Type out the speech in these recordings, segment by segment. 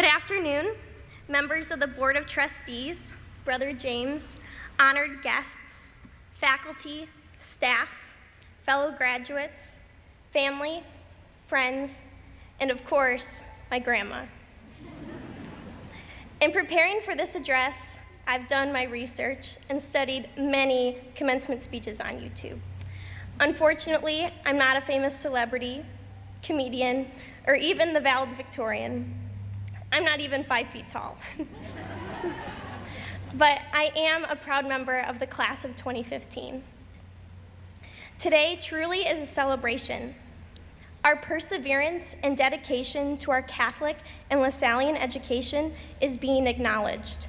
Good afternoon, members of the Board of Trustees, Brother James, honored guests, faculty, staff, fellow graduates, family, friends, and of course, my grandma. In preparing for this address, I've done my research and studied many commencement speeches on YouTube. Unfortunately, I'm not a famous celebrity, comedian, or even the valedictorian. I'm not even 5 feet tall. But I am a proud member of the class of 2015. Today truly is a celebration. Our perseverance and dedication to our Catholic and Lasallian education is being acknowledged.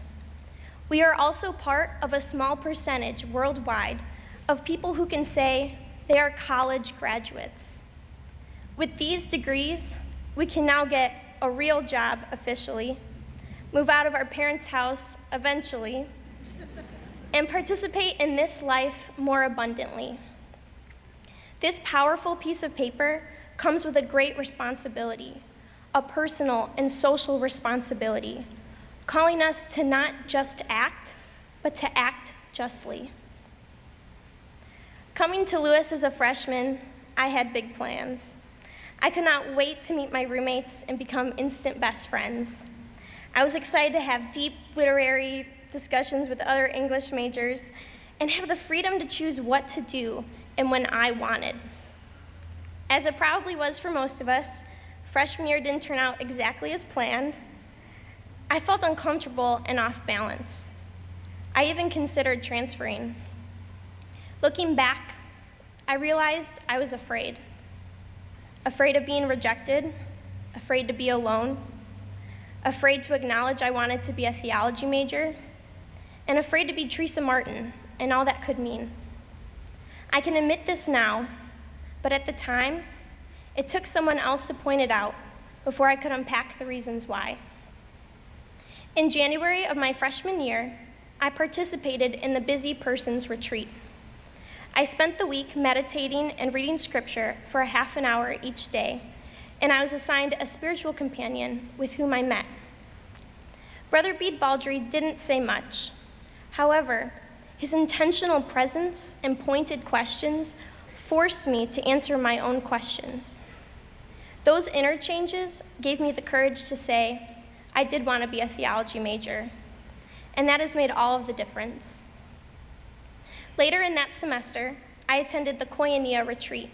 We are also part of a small percentage worldwide of people who can say they are college graduates. With these degrees, we can now get a real job officially, move out of our parents' house eventually, and participate in this life more abundantly. This powerful piece of paper comes with a great responsibility, a personal and social responsibility, calling us to not just act, but to act justly. Coming to Lewis as a freshman, I had big plans. I could not wait to meet my roommates and become instant best friends. I was excited to have deep literary discussions with other English majors and have the freedom to choose what to do and when I wanted. As it probably was for most of us, freshman year didn't turn out exactly as planned. I felt uncomfortable and off balance. I even considered transferring. Looking back, I realized I was afraid. Afraid of being rejected, afraid to be alone, afraid to acknowledge I wanted to be a theology major, and afraid to be Theresa Marten and all that could mean. I can admit this now, but at the time, it took someone else to point it out before I could unpack the reasons why. In January of my freshman year, I participated in the Busy Persons Retreat. I spent the week meditating and reading scripture for a half an hour each day, and I was assigned a spiritual companion with whom I met. Brother Bede Baldry didn't say much. However, his intentional presence and pointed questions forced me to answer my own questions. Those interchanges gave me the courage to say, I did want to be a theology major, and that has made all of the difference. Later in that semester, I attended the Koinonia retreat,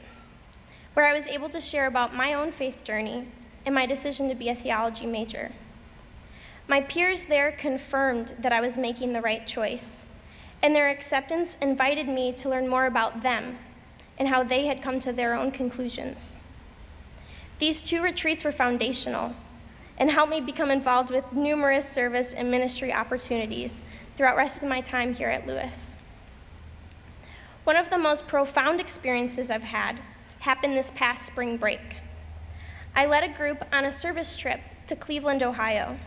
where I was able to share about my own faith journey and my decision to be a theology major. My peers there confirmed that I was making the right choice, and their acceptance invited me to learn more about them and how they had come to their own conclusions. These 2 retreats were foundational and helped me become involved with numerous service and ministry opportunities throughout the rest of my time here at Lewis. One of the most profound experiences I've had happened this past spring break. I led a group on a service trip to Cleveland, Ohio.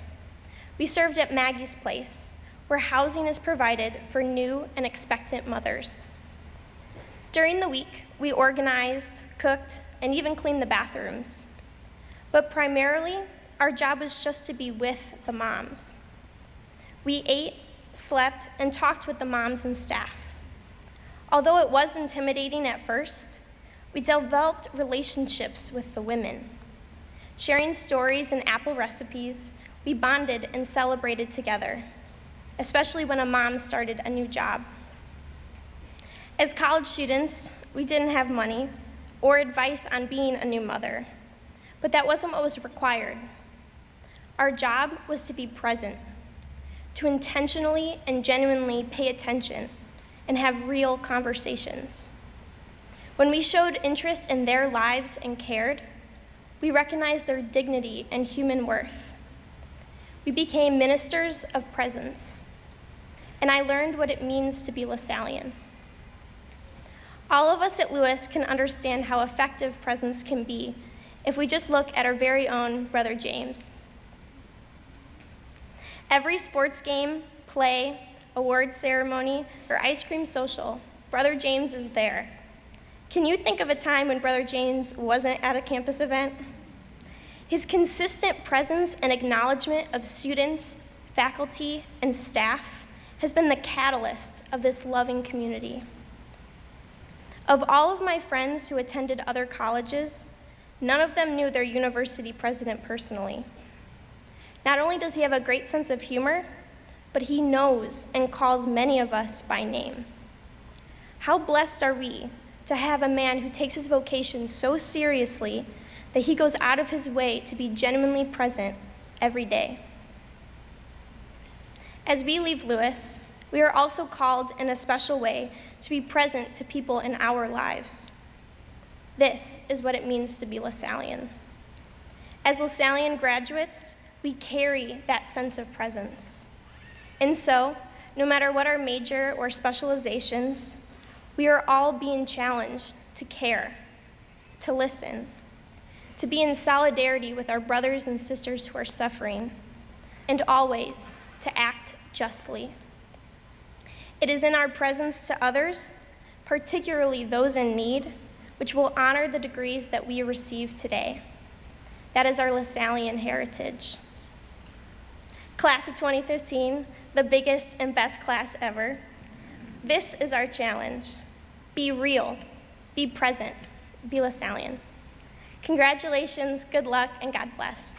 We served at Maggie's Place, where housing is provided for new and expectant mothers. During the week, we organized, cooked, and even cleaned the bathrooms. But primarily, our job was just to be with the moms. We ate, slept, and talked with the moms and staff. Although it was intimidating at first, we developed relationships with the women. Sharing stories and apple recipes, we bonded and celebrated together, especially when a mom started a new job. As college students, we didn't have money or advice on being a new mother, but that wasn't what was required. Our job was to be present, to intentionally and genuinely pay attention and have real conversations. When we showed interest in their lives and cared, we recognized their dignity and human worth. We became ministers of presence, and I learned what it means to be Lasallian. All of us at Lewis can understand how effective presence can be if we just look at our very own Brother James. Every sports game, play, award ceremony, or ice cream social, Brother James is there. Can you think of a time when Brother James wasn't at a campus event? His consistent presence and acknowledgement of students, faculty, and staff has been the catalyst of this loving community. Of all of my friends who attended other colleges, none of them knew their university president personally. Not only does he have a great sense of humor, but he knows and calls many of us by name. How blessed are we to have a man who takes his vocation so seriously that he goes out of his way to be genuinely present every day. As we leave Lewis, we are also called in a special way to be present to people in our lives. This is what it means to be Lasallian. As Lasallian graduates, we carry that sense of presence. And so, no matter what our major or specializations, we are all being challenged to care, to listen, to be in solidarity with our brothers and sisters who are suffering, and always to act justly. It is in our presence to others, particularly those in need, which will honor the degrees that we receive today. That is our Lasallian heritage. Class of 2015, the biggest and best class ever. This is our challenge. Be real, be present, be Lasallian. Congratulations, good luck, and God bless.